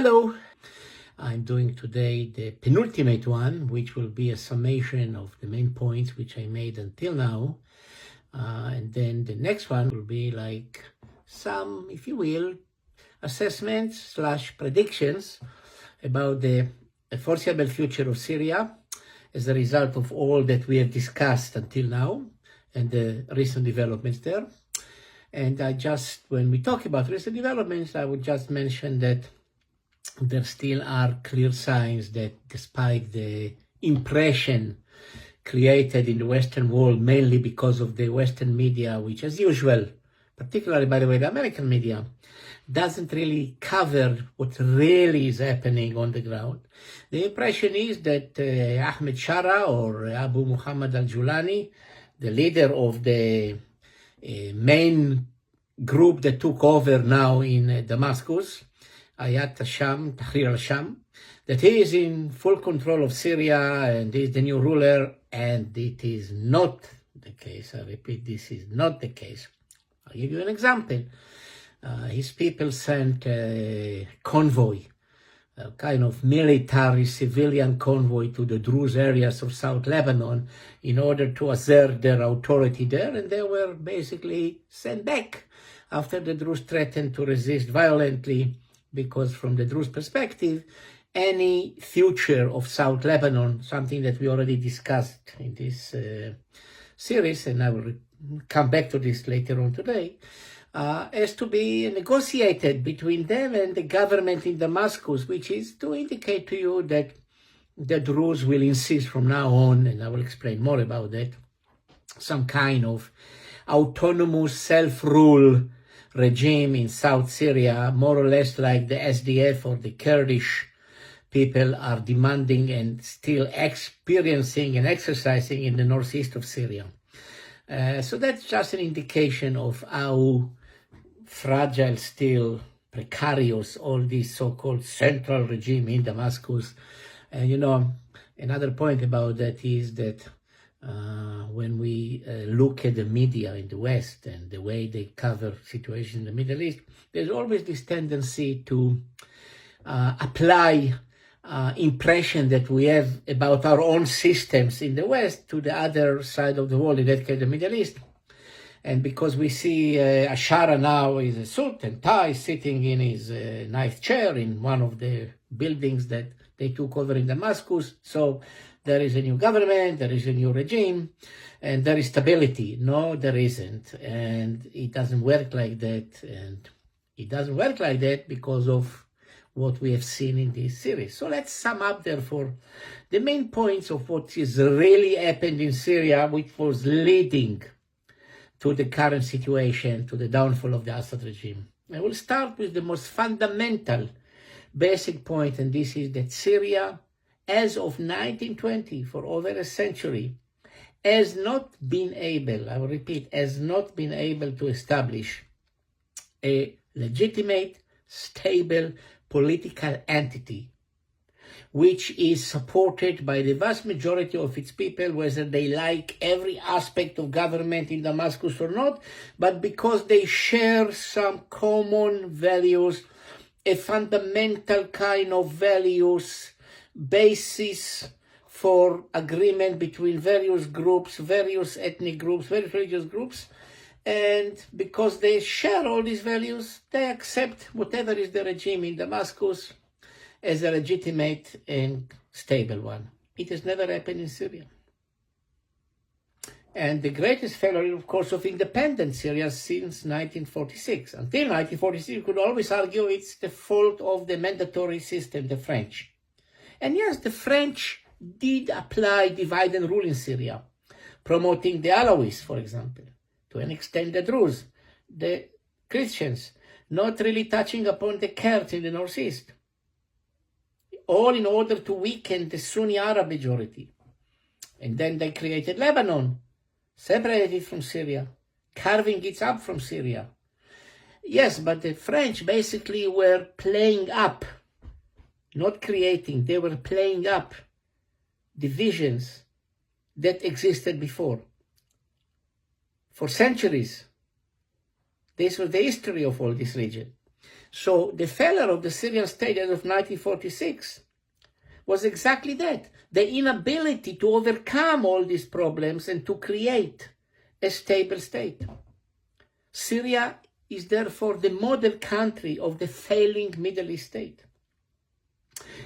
Hello, I'm doing today the penultimate one, which will be a summation of the main points which I made until now. And then the next one will be like some, if you will, assessments / predictions about the foreseeable future of Syria as a result of all that we have discussed until now and the recent developments there. And when we talk about recent developments, I would just mention that there still are clear signs that despite the impression created in the Western world, mainly because of the Western media, which as usual, particularly by the way, the American media, doesn't really cover what really is happening on the ground. The impression is that Ahmed Shara or Abu Muhammad al-Julani, the leader of the main group that took over now in Damascus, Ayat al-Sham, Tahrir al-Sham, that he is in full control of Syria and is the new ruler, and it is not the case. I repeat, this is not the case. I'll give you an example. His people sent a convoy, a kind of military civilian convoy to the Druze areas of South Lebanon in order to assert their authority there, and they were basically sent back after the Druze threatened to resist violently, because from the Druze perspective, any future of South Lebanon, something that we already discussed in this series, and I will come back to this later on today, has to be negotiated between them and the government in Damascus, which is to indicate to you that the Druze will insist from now on, and I will explain more about that, some kind of autonomous self-rule regime in South Syria, more or less like the SDF or the Kurdish people are demanding and still experiencing and exercising in the northeast of Syria. So that's just an indication of how fragile, still precarious, all this so-called central regime in Damascus. Another point about that is that when we look at the media in the West and the way they cover situations in the Middle East, there's always this tendency to apply impression that we have about our own systems in the West to the other side of the world, in that case the Middle East. And because we see Ashara now is a suit and tie sitting in his nice chair in one of the buildings that they took over in Damascus, so there is a new government, there is a new regime, and there is stability. No, there isn't. And it doesn't work like that. And it doesn't work like that because of what we have seen in this series. So let's sum up, therefore, the main points of what is really happened in Syria, which was leading to the current situation, to the downfall of the Assad regime. I will start with the most fundamental, basic point, and this is that Syria, as of 1920, for over a century, has not been able, I will repeat, has not been able to establish a legitimate, stable political entity, which is supported by the vast majority of its people, whether they like every aspect of government in Damascus or not, but because they share some common values, a fundamental kind of values, basis for agreement between various groups, various ethnic groups, various religious groups, and because they share all these values, they accept whatever is the regime in Damascus as a legitimate and stable one. It has never happened in Syria. And the greatest failure, of course, of independent Syria since 1946. Until 1946, you could always argue it's the fault of the mandatory system, the French. And yes, the French did apply divide and rule in Syria, promoting the Alawis, for example, to an extent the Druze, the Christians, not really touching upon the Kurds in the northeast, all in order to weaken the Sunni Arab majority. And then they created Lebanon, separated it from Syria, carving it up from Syria. Yes, but the French basically were playing up, not creating, they were playing up divisions that existed before. For centuries, this was the history of all this region. So the failure of the Syrian state as of 1946 was exactly that, the inability to overcome all these problems and to create a stable state. Syria is therefore the model country of the failing Middle East state.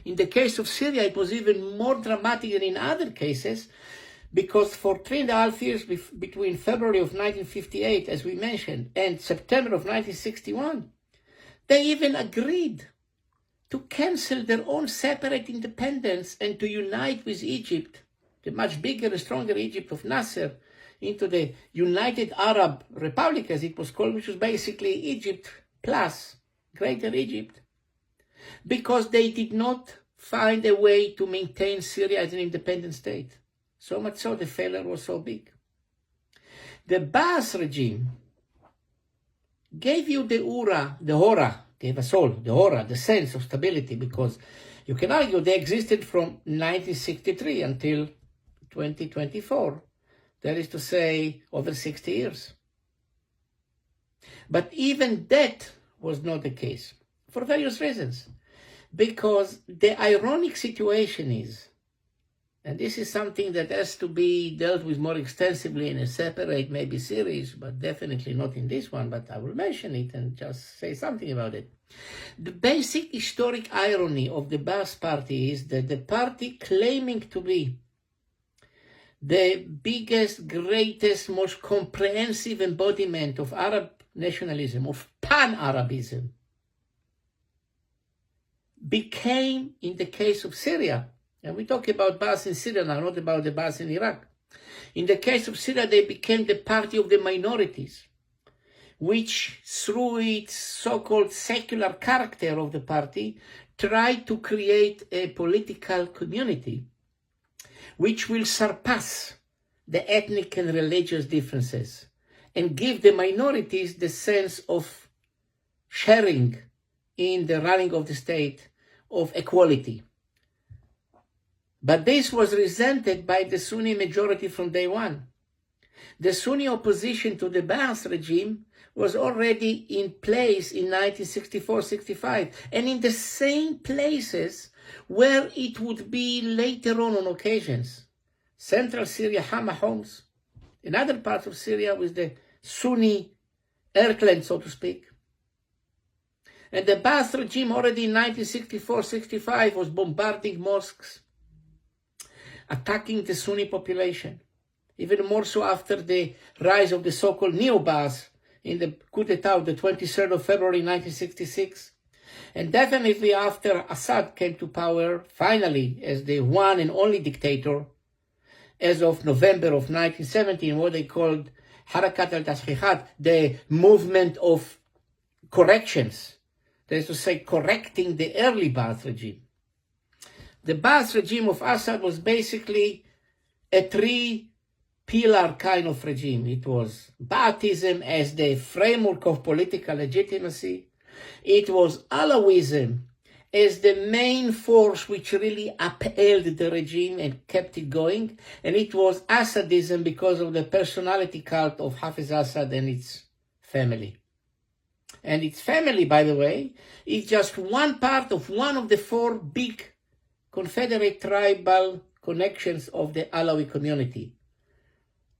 In the case of Syria, it was even more dramatic than in other cases, because for 3.5 years between February of 1958, as we mentioned, and September of 1961, they even agreed to cancel their own separate independence and to unite with Egypt, the much bigger and stronger Egypt of Nasser, into the United Arab Republic, as it was called, which was basically Egypt plus Greater Egypt, because they did not find a way to maintain Syria as an independent state. So much so the failure was so big. The Baas regime gave you the hora, gave us all the hora, the sense of stability, because you can argue they existed from 1963 until 2024. That is to say, over 60 years. But even that was not the case, for various reasons. Because the ironic situation is, and this is something that has to be dealt with more extensively in a separate maybe series, but definitely not in this one, but I will mention it and just say something about it. The basic historic irony of the Baas Party is that the party claiming to be the biggest, greatest, most comprehensive embodiment of Arab nationalism, of pan-Arabism, became, in the case of Syria, and we talk about Baas in Syria now, not about the Baas in Iraq. In the case of Syria, they became the party of the minorities, which, through its so-called secular character of the party, tried to create a political community which will surpass the ethnic and religious differences and give the minorities the sense of sharing in the running of the state, of equality. But this was resented by the Sunni majority from day one. The Sunni opposition to the Baas regime was already in place in 1964-65, and in the same places where it would be later on occasions. Central Syria, Hama Homs, in other parts of Syria with the Sunni earthland, so to speak. And the Baas regime already in 1964-65 was bombarding mosques, attacking the Sunni population, even more so after the rise of the so-called neo-Baas in the coup d'etat of the 23rd of February 1966. And definitely after Assad came to power, finally, as the one and only dictator, as of November of 1917, what they called Harakat al-Tashihat, the movement of corrections, that is to say, correcting the early Ba'ath regime. The Ba'ath regime of Assad was basically a three-pillar kind of regime. It was Ba'athism as the framework of political legitimacy. It was Alawism as the main force which really upheld the regime and kept it going. And it was Assadism because of the personality cult of Hafiz Assad and its family. And its family, by the way, is just one part of one of the four big confederate tribal connections of the Alawi community,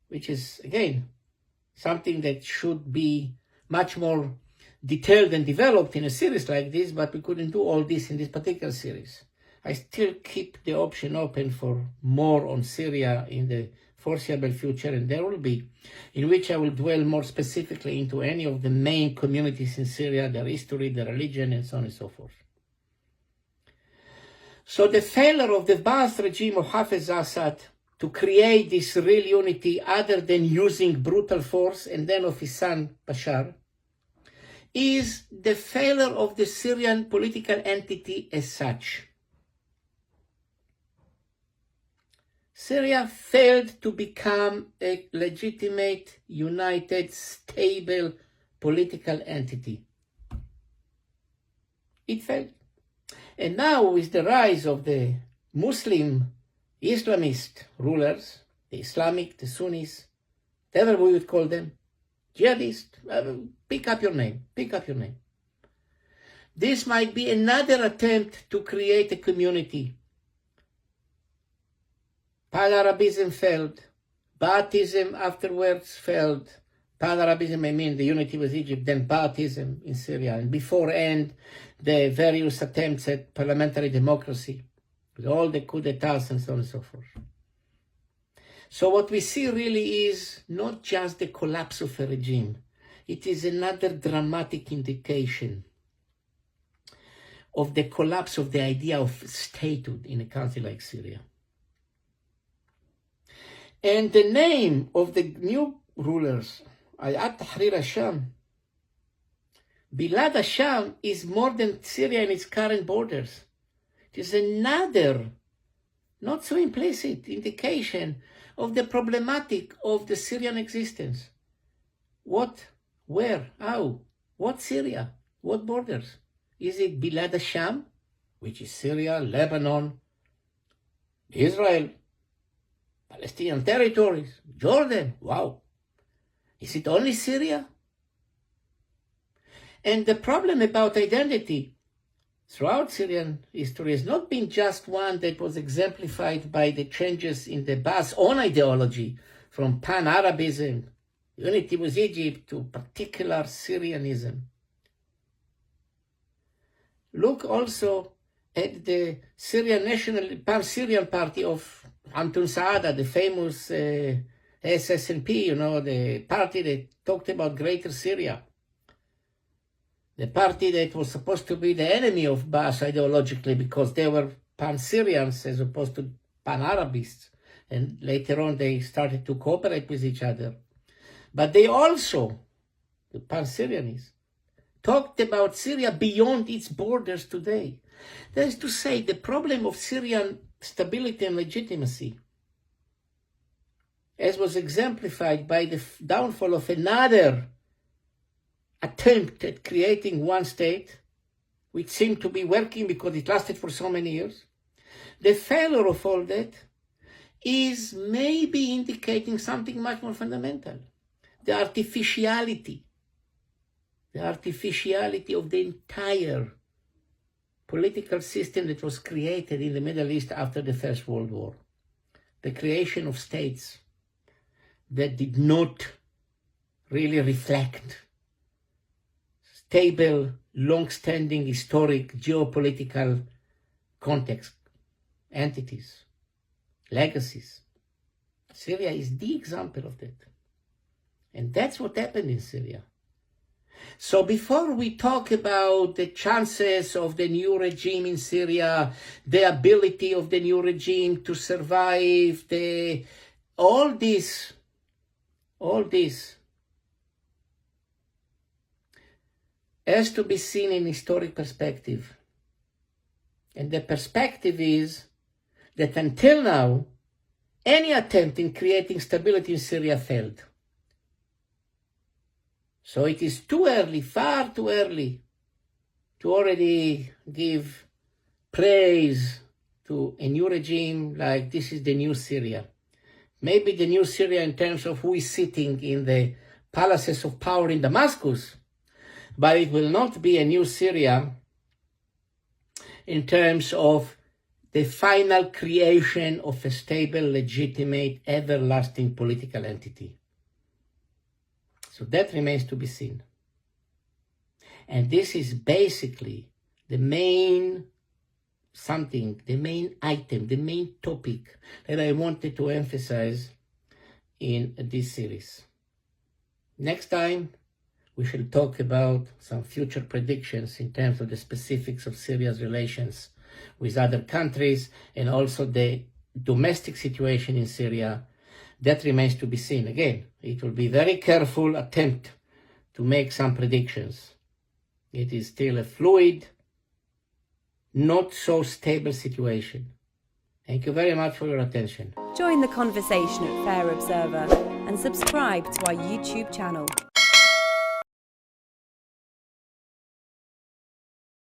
which is, again, something that should be much more detailed and developed in a series like this, but we couldn't do all this in this particular series. I still keep the option open for more on Syria in the foreseeable future, and there will be, in which I will dwell more specifically into any of the main communities in Syria, their history, their religion, and so on and so forth. So the failure of the Ba'ath regime of Hafiz Assad to create this real unity other than using brutal force, and then of his son Bashar, is the failure of the Syrian political entity as such. Syria failed to become a legitimate, united, stable political entity. It failed. And now, with the rise of the Muslim Islamist rulers, the Islamic, the Sunnis, whatever we would call them, jihadist, pick up your name. this might be another attempt to create a community. Pan-Arabism failed. Ba'athism afterwards failed. Pan-Arabism, I mean the unity with Egypt, then Ba'athism in Syria, and beforehand the various attempts at parliamentary democracy, with all the coup d'etats and so on and so forth. So what we see really is not just the collapse of a regime, it is another dramatic indication of the collapse of the idea of statehood in a country like Syria. And the name of the new rulers, Ayat Tahrir al-Sham, Bilad al-Sham, is more than Syria and its current borders. It is another, not so implicit, indication of the problematic of the Syrian existence. What, where, how, what Syria, what borders? Is it Bilad al-Sham, which is Syria, Lebanon, Israel, Palestinian territories, Jordan? Wow. Is it only Syria? And the problem about identity throughout Syrian history has not been just one that was exemplified by the changes in the Ba'ath's own ideology, from pan-Arabism, unity with Egypt, to particular Syrianism. Look also at the Syrian National Pan-Syrian Party of Anton Saada, the famous SSNP, you know, the party that talked about Greater Syria. The party that was supposed to be the enemy of Ba'ath ideologically because they were pan-Syrians as opposed to pan-Arabists. And later on they started to cooperate with each other. But they also, the pan-Syrianists, talked about Syria beyond its borders today. That is to say, the problem of Syrian stability and legitimacy, as was exemplified by the downfall of another attempt at creating one state, which seemed to be working because it lasted for so many years. The failure of all that is maybe indicating something much more fundamental. The artificiality of the entire political system that was created in the Middle East after the First World War. The creation of states that did not really reflect stable, long-standing, historic, geopolitical context, entities, legacies. Syria is the example of that. And that's what happened in Syria. So before we talk about the chances of the new regime in Syria, the ability of the new regime to survive, all this has to be seen in historic perspective. And the perspective is that until now, any attempt in creating stability in Syria failed. So it is too early, far too early, to already give praise to a new regime like this is the new Syria. Maybe the new Syria in terms of who is sitting in the palaces of power in Damascus, but it will not be a new Syria in terms of the final creation of a stable, legitimate, everlasting political entity. So that remains to be seen. And this is basically the main item, the main topic that I wanted to emphasize in this series. Next time, we shall talk about some future predictions in terms of the specifics of Syria's relations with other countries and also the domestic situation in Syria. That remains to be seen. Again, it will be a very careful attempt to make some predictions. It is still a fluid, not so stable situation. Thank you very much for your attention. Join the conversation at Fair Observer and subscribe to our YouTube channel.